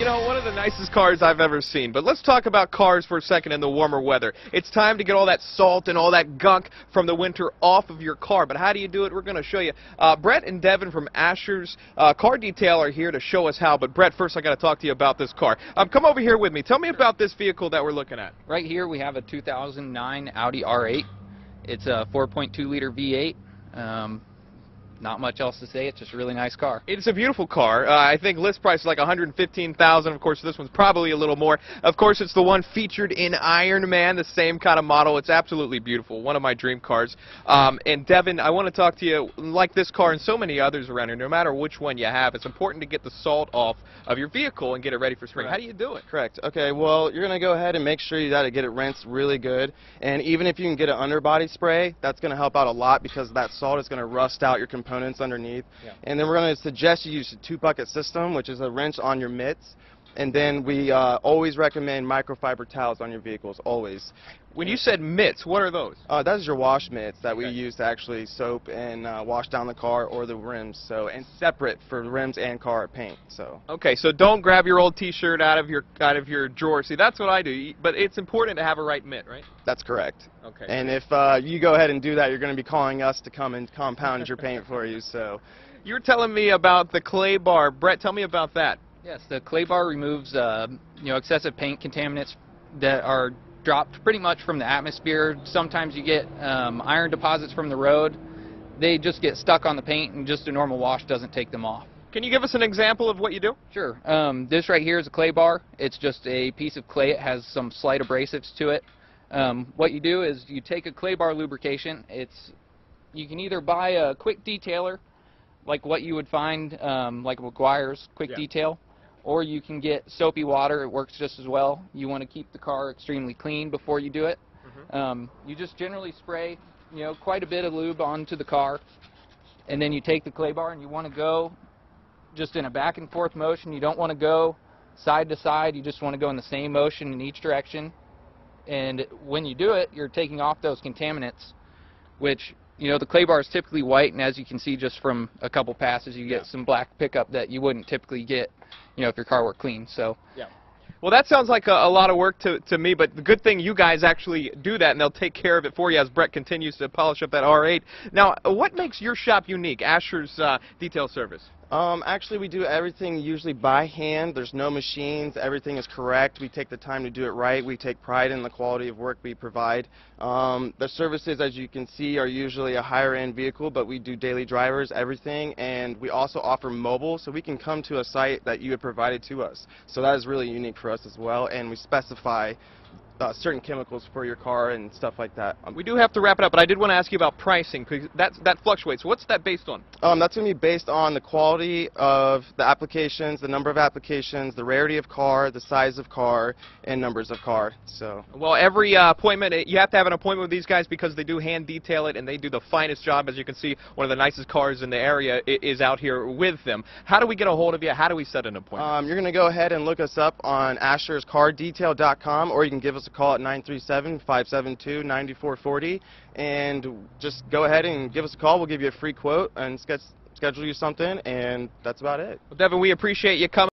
You know, one of the nicest cars I've ever seen. But let's talk about cars for a second in the warmer weather. It's time to get all that salt and all that gunk from the winter off of your car. But how do you do it? We're going to show you. Brett and Devin from Asher's Car Detail are here to show us how. But Brett, first I got to talk to you about this car. Come over here with me. Tell me about this vehicle that we're looking at. Right here we have a 2009 Audi R8. It's a 4.2-liter V8. Not much else to say. It's just a really nice car. It's a beautiful car. I think list price is like $115,000. Of course, this one's probably a little more. Of course, it's the one featured in Iron Man, the same kind of model. It's absolutely beautiful. One of my dream cars. And Devin, I want to talk to you, like this car and so many others around here, no matter which one you have, it's important to get the salt off of your vehicle and get it ready for spring. Correct. How do you do it? Correct. Okay, well, you're going to go ahead and make sure you got to get it rinsed really good. And even if you can get an underbody spray, that's going to help out a lot because that salt is going to rust out your components underneath. Yeah. And then we're going to suggest you use a 2-bucket system, which is a rinse on your mitts. And then we always recommend microfiber towels on your vehicles, always. When you said mitts, what are those? That is your wash mitts that we Okay. use to actually soap and wash down the car or the rims. So, and separate for rims and car paint. So. Okay, so don't grab your old T-shirt out of your drawer. See, that's what I do. But it's important to have a right mitt, right? That's correct. Okay. And if you go ahead and do that, you're going to be calling us to come and compound your paint for you. So. You were telling me about the clay bar. Brett, tell me about that. Yes, the clay bar removes excessive paint contaminants that are dropped pretty much from the atmosphere. Sometimes you get iron deposits from the road. They just get stuck on the paint, and just a normal wash doesn't take them off. Can you give us an example of what you do? Sure. This right here is a clay bar. It's just a piece of clay. It has some slight abrasives to it. What you do is you take a clay bar lubrication. You can either buy a quick detailer, like what you would find like McGuire's quick detail, or you can get soapy water. It works just as well. You want to keep the car extremely clean before you do it. You just generally spray quite a bit of lube onto the car, and then you take the clay bar and you want to go just in a back and forth motion. You don't want to go side to side. You just want to go in the same motion in each direction. And when you do it, you're taking off those contaminants, which the clay bar is typically white, and as you can see just from a couple passes, you get some black pickup that you wouldn't typically get, if your car were clean. So. Yeah. Well, that sounds like a lot of work to me, but the good thing you guys actually do that, and they'll take care of it for you as Brett continues to polish up that R8. Now, what makes your shop unique, Asher's Detail Service? Actually, we do everything usually by hand. There's no machines. Everything is correct. We take the time to do it right. We take pride in the quality of work we provide. The services, as you can see, are usually a higher-end vehicle, but we do daily drivers, everything, and we also offer mobile, so we can come to a site that you had provided to us. So that is really unique for us as well, and we specify certain chemicals for your car and stuff like that. We do have to wrap it up, but I did want to ask you about pricing, because that fluctuates. What's that based on? That's going to be based on the quality of the applications, the number of applications, the rarity of car, the size of car, and numbers of car. So. Well, every appointment, you have to have an appointment with these guys because they do hand detail it, and they do the finest job. As you can see, one of the nicest cars in the area is out here with them. How do we get a hold of you? How do we set an appointment? You're going to go ahead and look us up on AshersCarDetail.com, or you can give us a call at 937-572-9440, and just go ahead and give us a call. We'll give you a free quote and schedule you something, and that's about it. Well, Devin, we appreciate you coming.